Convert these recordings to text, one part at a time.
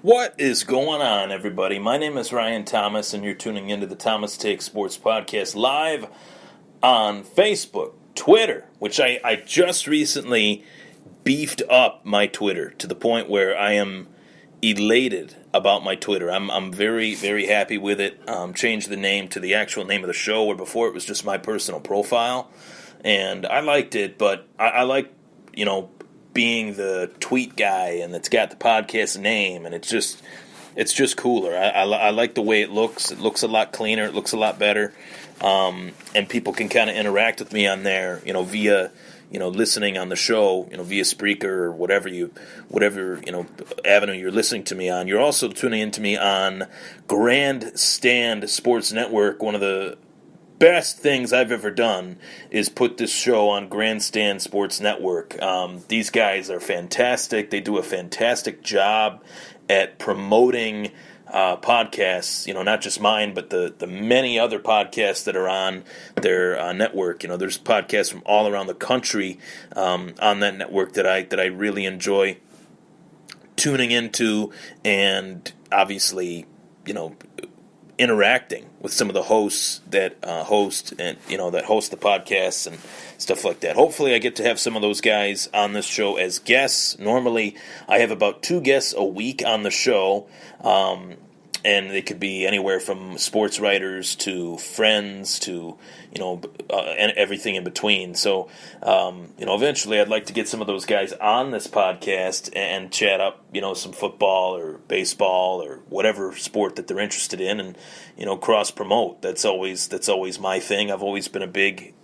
What is going on, everybody? My name is Ryan Thomas, and you're tuning into the Thomas Take Sports Podcast live on Facebook, Twitter, which I just recently beefed up my Twitter to the point where I am elated about my Twitter. I'm very, very happy with it. Changed the name to the actual name of the show, where before it was just my personal profile. And I liked it, but I like, being the tweet guy, and it's got the podcast name, and it's just cooler. I like the way it looks. It looks a lot cleaner. It looks a lot better, and people can kind of interact with me on there, via listening on the show, via Spreaker or whatever avenue you're listening to me on. You're also tuning into me on Grandstand Sports Network. One of the best things I've ever done is put this show on Grandstand Sports Network. These guys are fantastic. They do a fantastic job at promoting podcasts, not just mine, but the many other podcasts that are on their network. There's podcasts from all around the country on that network that I really enjoy tuning into, and obviously, interacting with some of the hosts that host the podcasts and stuff like that. Hopefully I get to have some of those guys on this show as guests. Normally I have about 2 guests a week on the show, and they could be anywhere from sports writers to friends to and everything in between. So eventually I'd like to get some of those guys on this podcast and chat up some football or baseball or whatever sport that they're interested in, and cross promote. That's always my thing. I've always been a big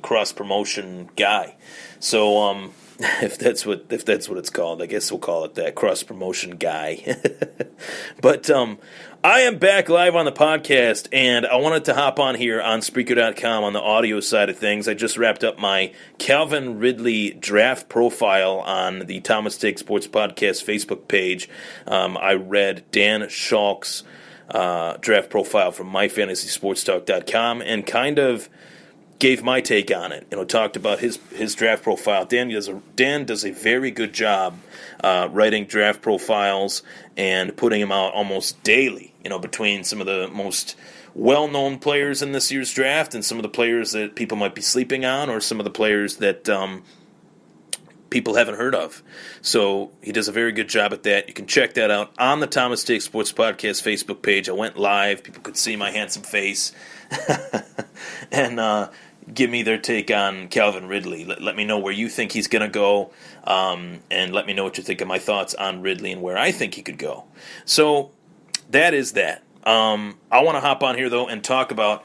cross promotion guy. So if that's what it's called, I guess we'll call it that, cross promotion guy. But I am back live on the podcast, and I wanted to hop on here on Spreaker.com on the audio side of things. I just wrapped up my Calvin Ridley draft profile on the Thomas Take Sports Podcast Facebook page. I read Dan Schalk's draft profile from MyFantasySportsTalk.com and kind of gave my take on it. Talked about his draft profile. Dan does a very good job writing draft profiles and putting them out almost daily. Between some of the most well-known players in this year's draft and some of the players that people might be sleeping on, or some of the players that people haven't heard of. So he does a very good job at that. You can check that out on the Thomas Take Sports Podcast Facebook page. I went live. People could see my handsome face. And give me their take on Calvin Ridley. Let me know where you think he's going to go, and let me know what you think of my thoughts on Ridley and where I think he could go. So that is that. I want to hop on here, though, and talk about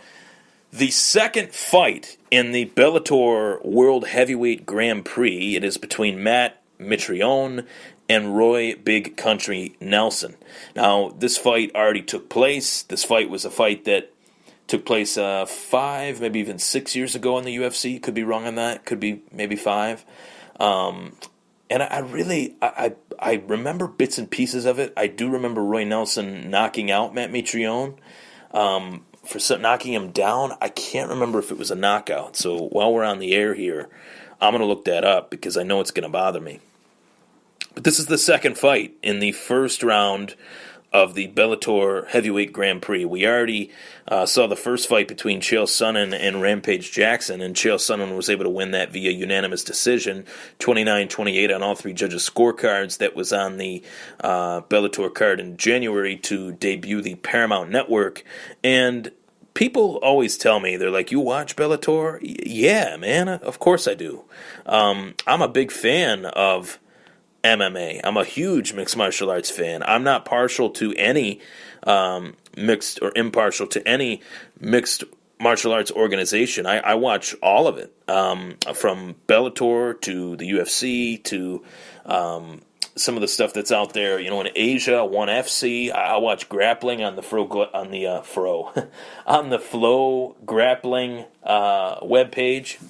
the second fight in the Bellator World Heavyweight Grand Prix. It is between Matt Mitrione and Roy Big Country Nelson. Now, this fight already took place. This fight was a fight that took place 5, maybe even 6 years ago in the UFC. Could be wrong on that. Could be maybe 5. And I remember bits and pieces of it. I do remember Roy Nelson knocking out Matt Mitrione. For knocking him down, I can't remember if it was a knockout. So while we're on the air here, I'm going to look that up because I know it's going to bother me. But this is the second fight in the first round of the Bellator Heavyweight Grand Prix. We already saw the first fight between Chael Sonnen and Rampage Jackson, and Chael Sonnen was able to win that via unanimous decision, 29-28 on all 3 judges' scorecards. That was on the Bellator card in January to debut the Paramount Network. And people always tell me, they're like, you watch Bellator? Yeah, man, of course I do. I'm a big fan of MMA. I'm a huge mixed martial arts fan. I'm not partial to any mixed or impartial to any mixed martial arts organization. I watch all of it, from Bellator to the UFC to some of the stuff that's out there. In Asia, ONE FC. I watch grappling on the on the Flow grappling webpage.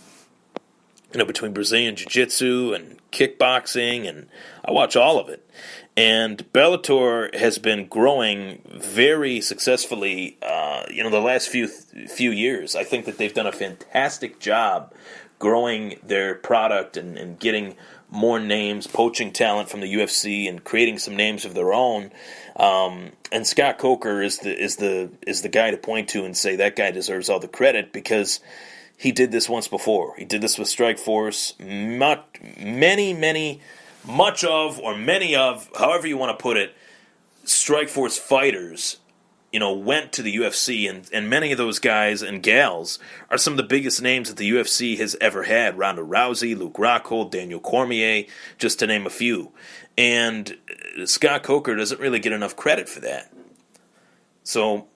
Between Brazilian Jiu-Jitsu and kickboxing, and I watch all of it. And Bellator has been growing very successfully, the last few years. I think that they've done a fantastic job growing their product and getting more names, poaching talent from the UFC and creating some names of their own. And Scott Coker is the guy to point to and say that guy deserves all the credit because he did this once before. He did this with Strikeforce. Many of, however you want to put it, Strikeforce fighters, went to the UFC, and many of those guys and gals are some of the biggest names that the UFC has ever had. Ronda Rousey, Luke Rockhold, Daniel Cormier, just to name a few. And Scott Coker doesn't really get enough credit for that. So,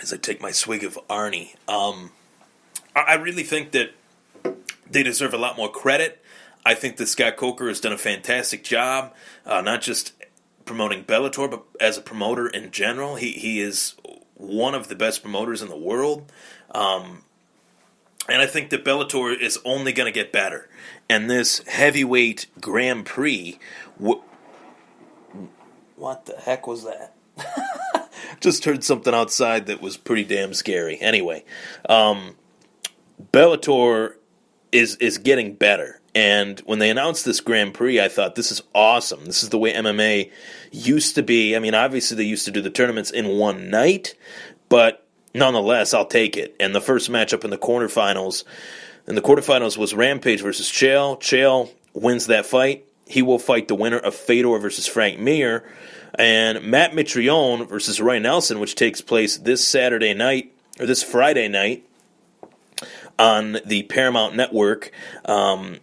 as I take my swig of Arnie, I really think that they deserve a lot more credit. I think that Scott Coker has done a fantastic job, not just promoting Bellator, but as a promoter in general. He is one of the best promoters in the world. And I think that Bellator is only going to get better. And this heavyweight Grand Prix, what the heck was that? Just heard something outside that was pretty damn scary. Anyway, Bellator is getting better. And when they announced this Grand Prix, I thought, this is awesome. This is the way MMA used to be. I mean, obviously they used to do the tournaments in one night, but nonetheless, I'll take it. And the first matchup in the quarterfinals was Rampage versus Chael. Chael wins that fight. He will fight the winner of Fedor versus Frank Mir. And Matt Mitrione versus Roy Nelson, which takes place this Friday night, on the Paramount Network, the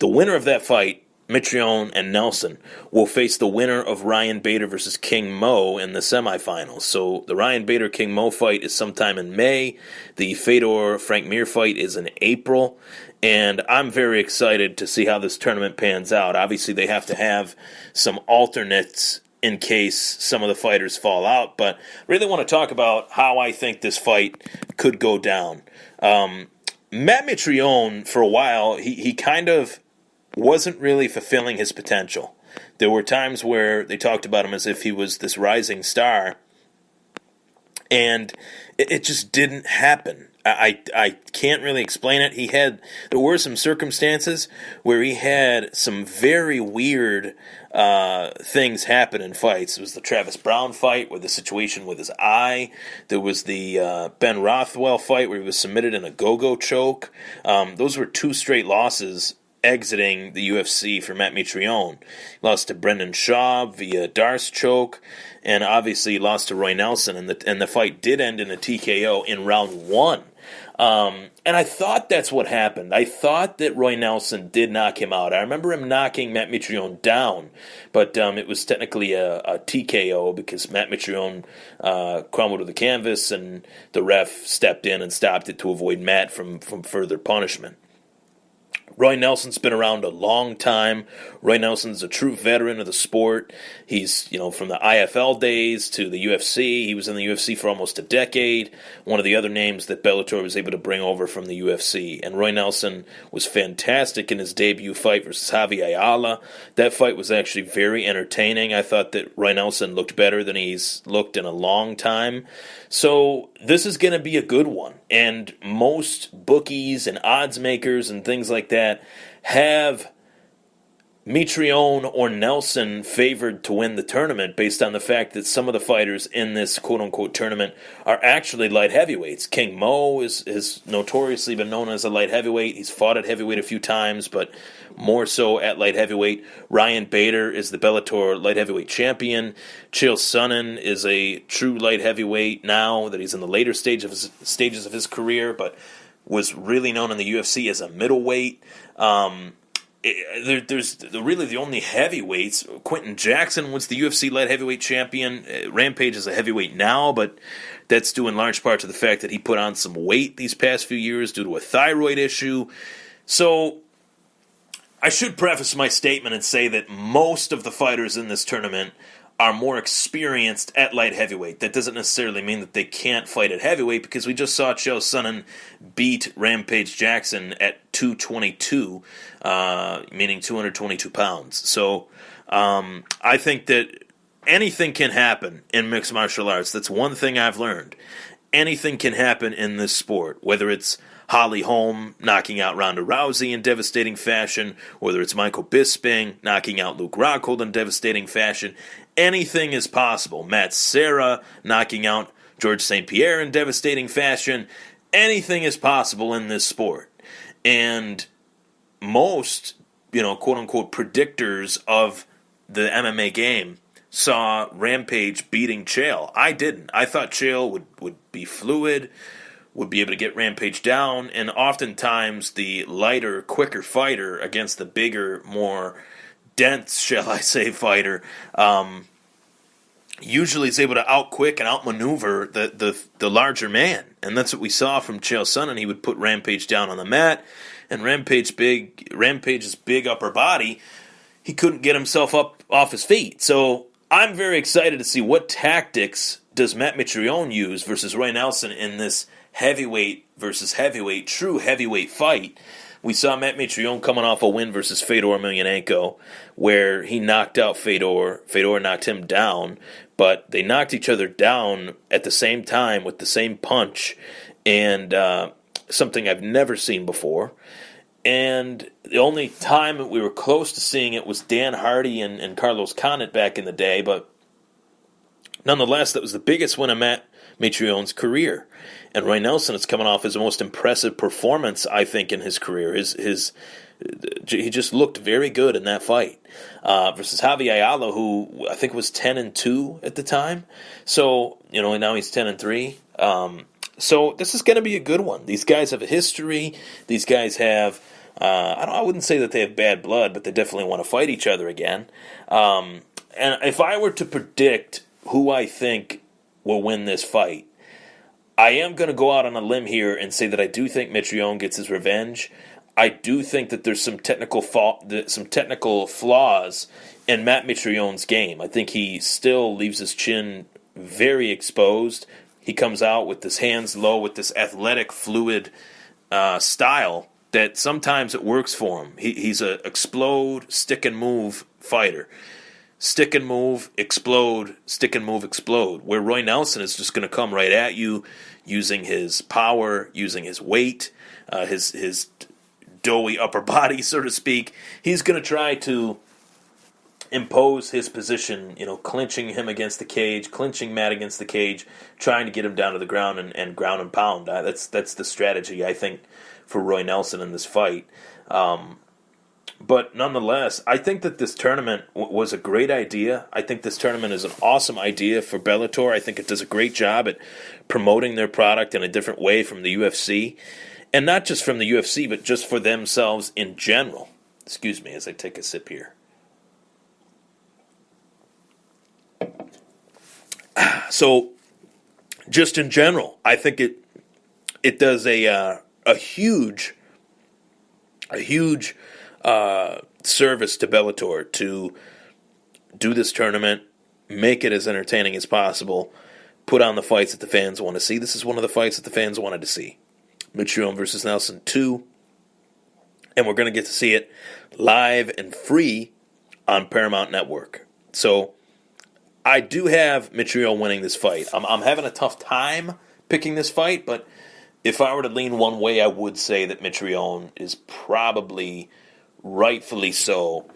winner of that fight, Mitrione and Nelson, will face the winner of Ryan Bader versus King Mo in the semifinals. So the Ryan Bader-King Mo fight is sometime in May. The Fedor-Frank Mir fight is in April. And I'm very excited to see how this tournament pans out. Obviously, they have to have some alternates in case some of the fighters fall out. But I really want to talk about how I think this fight could go down. Matt Mitrione, for a while, he kind of wasn't really fulfilling his potential. There were times where they talked about him as if he was this rising star, and it just didn't happen. I can't really explain it. There were some circumstances where he had some very weird things happen in fights. It was the Travis Brown fight where the situation with his eye. There was the Ben Rothwell fight where he was submitted in a go-go choke. Those were 2 straight losses exiting the UFC for Matt Mitrione. He lost to Brendan Schaub via Darce choke, and obviously lost to Roy Nelson, and the fight did end in a TKO in round 1. And I thought that's what happened. I thought that Roy Nelson did knock him out. I remember him knocking Matt Mitrione down, but it was technically a TKO because Matt Mitrione crumbled to the canvas, and the ref stepped in and stopped it to avoid Matt from further punishment. Roy Nelson's been around a long time. Roy Nelson's a true veteran of the sport. He's, from the IFL days to the UFC. He was in the UFC for almost a decade. One of the other names that Bellator was able to bring over from the UFC. And Roy Nelson was fantastic in his debut fight versus Javi Ayala. That fight was actually very entertaining. I thought that Roy Nelson looked better than he's looked in a long time. So this is going to be a good one. And most bookies and odds makers and things like that have Mitrione or Nelson favored to win the tournament based on the fact that some of the fighters in this quote-unquote tournament are actually light heavyweights. King Mo is notoriously been known as a light heavyweight. He's fought at heavyweight a few times, but more so at light heavyweight. Ryan Bader is the Bellator light heavyweight champion. Chael Sonnen is a true light heavyweight now that he's in the later stages of his career, but was really known in the UFC as a middleweight. There's really the only heavyweights. Quentin Jackson was the UFC light heavyweight champion. Rampage is a heavyweight now, but that's due in large part to the fact that he put on some weight these past few years due to a thyroid issue. So I should preface my statement and say that most of the fighters in this tournament are more experienced at light heavyweight. That doesn't necessarily mean that they can't fight at heavyweight, because we just saw Chael Sonnen beat Rampage Jackson at 222, meaning 222 pounds. So I think that anything can happen in mixed martial arts. That's one thing I've learned. Anything can happen in this sport, whether it's Holly Holm knocking out Ronda Rousey in devastating fashion, whether it's Michael Bisping knocking out Luke Rockhold in devastating fashion. Anything is possible. Matt Serra knocking out George St. Pierre in devastating fashion. Anything is possible in this sport. And most, quote-unquote predictors of the MMA game saw Rampage beating Chael. I didn't. I thought Chael would be fluid, would be able to get Rampage down, and oftentimes the lighter, quicker fighter against the bigger, more dense, shall I say, fighter, usually is able to outquick and outmaneuver the larger man. And that's what we saw from Chael Sonnen. He would put Rampage down on the mat, and Rampage's big upper body, he couldn't get himself up off his feet. So I'm very excited to see what tactics does Matt Mitrione use versus Roy Nelson in this heavyweight versus heavyweight, true heavyweight fight. We saw Matt Mitrione coming off a win versus Fedor Emelianenko, where he knocked out Fedor. Fedor knocked him down, but they knocked each other down at the same time with the same punch, and something I've never seen before. And the only time that we were close to seeing it was Dan Hardy and Carlos Condit back in the day, but nonetheless, that was the biggest win of Matt Mitrione's career. And Roy Nelson is coming off his most impressive performance, I think, in his career. He just looked very good in that fight versus Javi Ayala, who I think was 10-2 at the time. So now he's 10-3. So this is going to be a good one. These guys have a history. These guys have I wouldn't say that they have bad blood, but they definitely want to fight each other again. And if I were to predict who I think will win this fight, I am going to go out on a limb here and say that I do think Mitrione gets his revenge. I do think that there's some technical flaws in Matt Mitrione's game. I think he still leaves his chin very exposed. He comes out with his hands low with this athletic, fluid style that sometimes it works for him. He's a explode, stick and move fighter. Stick and move, explode, stick and move, explode. Where Roy Nelson is just going to come right at you using his power, using his weight, his doughy upper body, so to speak. He's going to try to impose his position, clinching him against the cage, clinching Matt against the cage, trying to get him down to the ground and ground and pound. That's the strategy, I think, for Roy Nelson in this fight. But nonetheless, I think that this tournament was a great idea. I think this tournament is an awesome idea for Bellator. I think it does a great job at promoting their product in a different way from the UFC. And not just from the UFC, but just for themselves in general. Excuse me as I take a sip here. So, just in general, I think it does a huge service to Bellator to do this tournament, make it as entertaining as possible, put on the fights that the fans want to see. This is one of the fights that the fans wanted to see. Mitrione versus Nelson 2. And we're going to get to see it live and free on Paramount Network. So I do have Mitrione winning this fight. I'm having a tough time picking this fight, but if I were to lean one way, I would say that Mitrione is probably, rightfully so,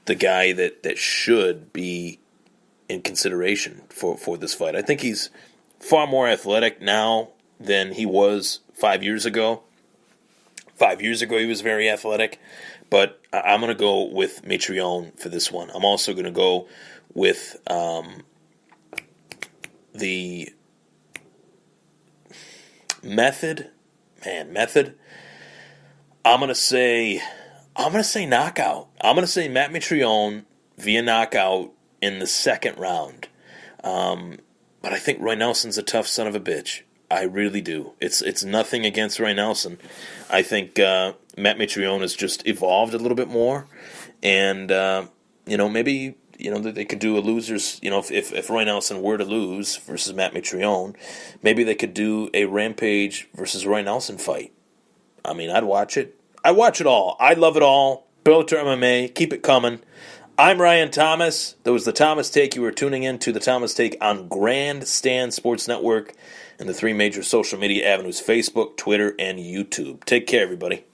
the guy that should be in consideration for this fight. I think he's far more athletic now than he was 5 years ago. 5 years ago, he was very athletic, but I'm going to go with Mitrione for this one. I'm also going to go with the method. I'm going to say knockout. I'm going to say Matt Mitrione via knockout in the second round. But I think Roy Nelson's a tough son of a bitch. I really do. It's nothing against Roy Nelson. I think Matt Mitrione has just evolved a little bit more, and maybe they could do a losers. If Roy Nelson were to lose versus Matt Mitrione, maybe they could do a Rampage versus Roy Nelson fight. I mean, I'd watch it. I watch it all. I love it all. Bellator MMA, keep it coming. I'm Ryan Thomas. That was the Thomas Take. You were tuning in to the Thomas Take on Grandstand Sports Network and the three major social media avenues: Facebook, Twitter, and YouTube. Take care, everybody.